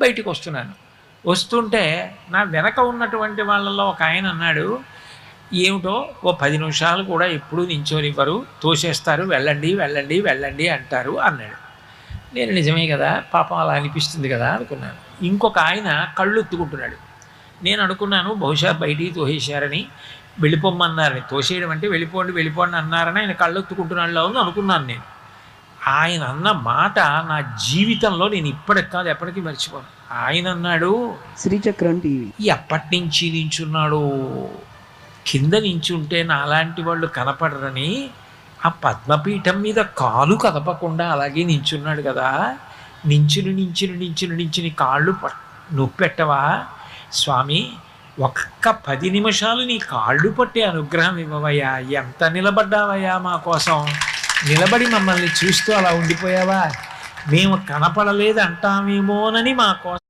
బయటికి వస్తున్నాను. వస్తుంటే నా వెనక ఉన్నటువంటి వాళ్ళలో ఒక ఆయన అన్నాడు, ఏమిటో ఓ 10 నిమిషాలు కూడా ఎప్పుడూ నించోనివ్వరు, తోసేస్తారు, వెళ్ళండి వెళ్ళండి వెళ్ళండి అంటారు అన్నాడు. నేను నిజమే కదా, పాపం అలా అనిపిస్తుంది కదా అనుకున్నాను. ఇంకొక ఆయన కళ్ళు ఎత్తుకుంటున్నాడు. నేను అనుకున్నాను బహుశా బయటికి తోసేశారని, వెళ్ళిపోమ్మన్నారని. తోసేయడం అంటే వెళ్ళిపోండి వెళ్ళిపోండి అన్నారని ఆయన కళ్ళు ఎత్తుకుంటున్నాడులో ఉంది అనుకున్నాను నేను. ఆయన అన్న మాట నా జీవితంలో నేను ఇప్పటికి కాదు ఎప్పటికీ మర్చిపోను. ఆయన అన్నాడు, శ్రీచక్రం టీవీ ఎప్పటి నుంచి నించున్నాడు, కింద నించుంటే నాలాంటి వాళ్ళు కనపడరని ఆ పద్మపీఠం మీద కాలు కదపకుండా అలాగే నించున్నాడు కదా, నించుని కాళ్ళు నొప్పెట్టవా స్వామి, ఒక్క 10 నిమిషాలు నీ కాళ్ళు పట్టే అనుగ్రహం ఇవ్వవయ్యా, ఎంత నిలబడ్డావయ్యా మా కోసం, నిలబడి మమ్మల్ని చూస్తూ అలా ఉండిపోయావా, మేము కనపడలేదు అంటామేమోనని మా కోసం